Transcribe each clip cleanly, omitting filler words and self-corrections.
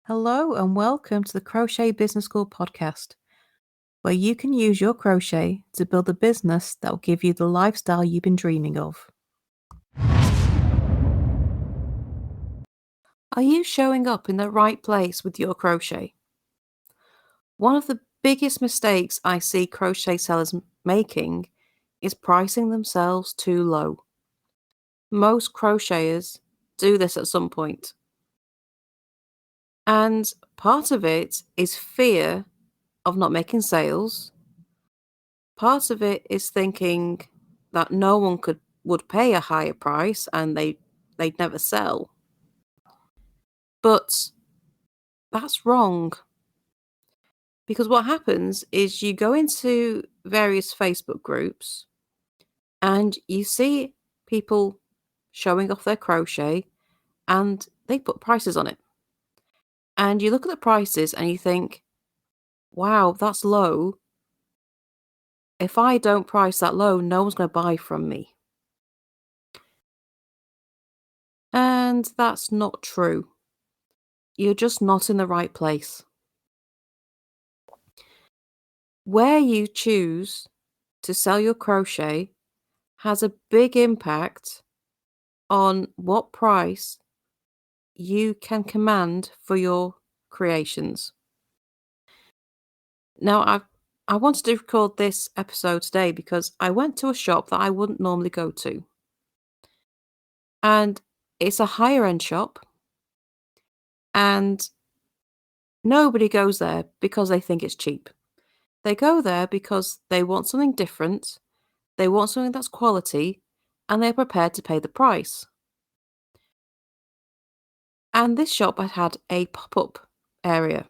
Hello and welcome to the Crochet Business School podcast, where you can use your crochet to build a business that will give you the lifestyle you've been dreaming of. Are you showing up in the right place with your crochet? One of the biggest mistakes I see crochet sellers making is pricing themselves too low. Most crocheters do this at some point. And part of it is fear of not making sales. Part of it is thinking that no one would pay a higher price and they'd never sell. But that's wrong, because what happens is you go into various Facebook groups and you see people showing off their crochet and they put prices on it. And you look at the prices and you think, wow, that's low. If I don't price that low, no one's going to buy from me. And that's not true. You're just not in the right place. Where you choose to sell your crochet has a big impact on what price you can command for your creations. Now, I wanted to record this episode today because I went to a shop that I wouldn't normally go to. And it's a higher end shop. And nobody goes there because they think it's cheap. They go there because they want something different, they want something that's quality, and they're prepared to pay the price. And this shop had a pop-up area.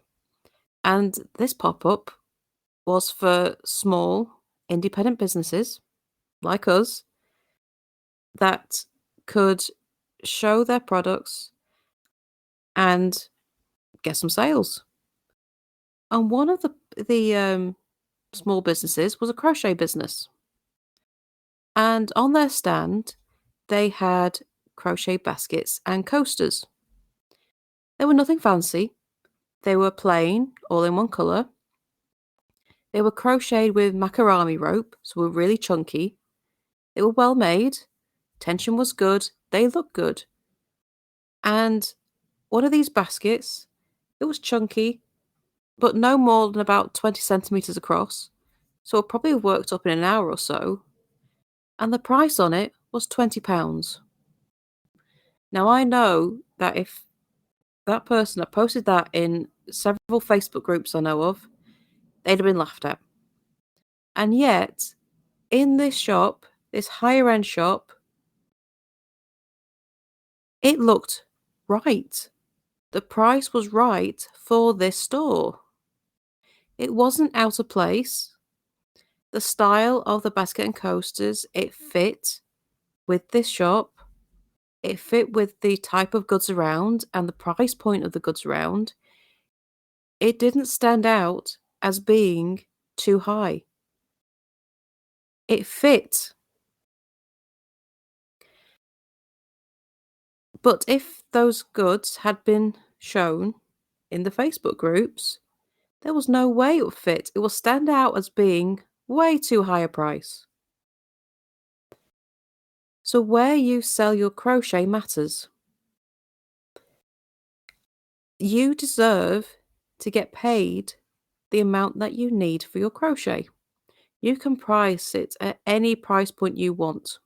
And this pop-up was for small independent businesses like us that could show their products and get some sales. And one of the small businesses was a crochet business. And on their stand, they had crochet baskets and coasters. They were nothing fancy. They were plain, all in one colour. They were crocheted with macrame rope, so were really chunky. They were well made. Tension was good. They looked good. And one of these baskets, it was chunky, but no more than about 20 centimetres across. So it probably worked up in an hour or so. And the price on it was £20. Now I know that if that person had posted that in several Facebook groups I know of, they'd have been laughed at. And yet, in this shop, this higher end shop, it looked right. The price was right for this store. It wasn't out of place. The style of the basket and coasters, it fit with this shop. It fit with the type of goods around and the price point of the goods around. It didn't stand out as being too high. It fit. But if those goods had been shown in the Facebook groups, there was no way it would fit. It will stand out as being way too high a price. So where you sell your crochet matters. You deserve to get paid the amount that you need for your crochet. You can price it at any price point you want.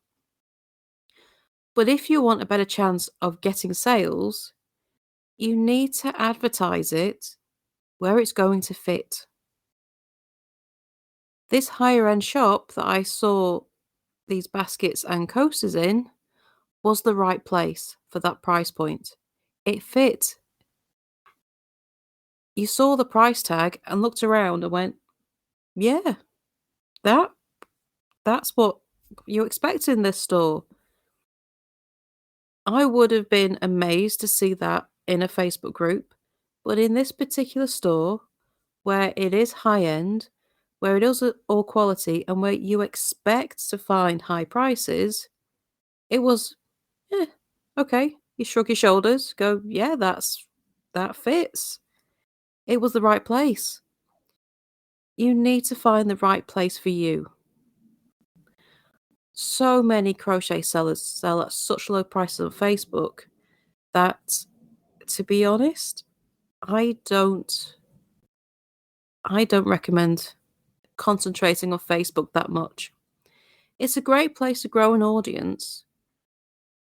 But if you want a better chance of getting sales, you need to advertise it where it's going to fit. This higher end shop that I saw these baskets and coasters in was the right place for that price point. It fit. You saw the price tag and looked around and went, yeah, that's what you expect in this store. I would have been amazed to see that in a Facebook group, but in this particular store, where it is high end, where it is all quality, and where you expect to find high prices, it was, okay. You shrug your shoulders, go, yeah, that's that fits. It was the right place. You need to find the right place for you. So many crochet sellers sell at such low prices on Facebook that, to be honest, I don't recommend concentrating on Facebook that much. It's a great place to grow an audience,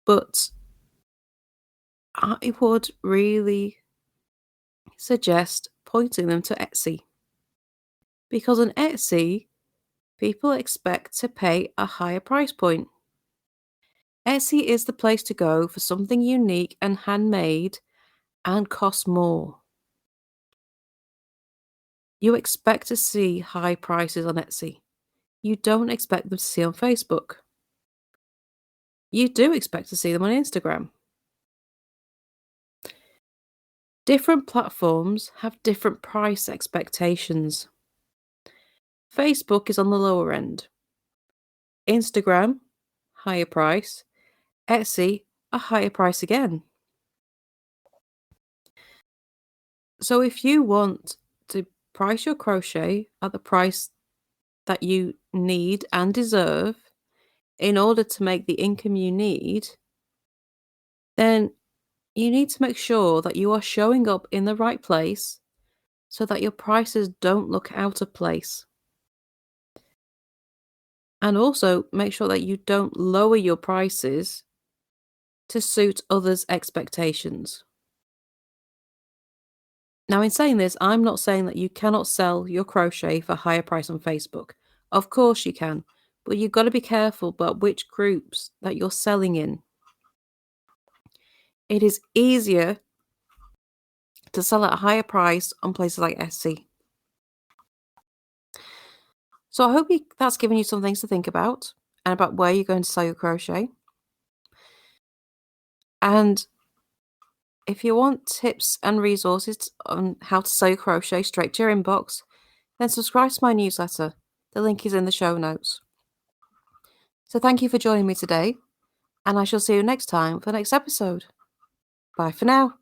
but I would really suggest pointing them to Etsy. Because on Etsy, people expect to pay a higher price point. Etsy is the place to go for something unique and handmade and costs more. You expect to see high prices on Etsy. You don't expect them to see on Facebook. You do expect to see them on Instagram. Different platforms have different price expectations. Facebook is on the lower end. Instagram, higher price. Etsy, a higher price again. So if you want to price your crochet at the price that you need and deserve in order to make the income you need, then you need to make sure that you are showing up in the right place so that your prices don't look out of place. And also make sure that you don't lower your prices to suit others' expectations. Now, in saying this, I'm not saying that you cannot sell your crochet for a higher price on Facebook. Of course you can, but you've got to be careful about which groups that you're selling in. It is easier to sell at a higher price on places like Etsy. So I hope that's given you some things to think about and about where you're going to sell your crochet. And if you want tips and resources on how to sell your crochet straight to your inbox, then subscribe to my newsletter. The link is in the show notes. So thank you for joining me today, and I shall see you next time for the next episode. Bye for now.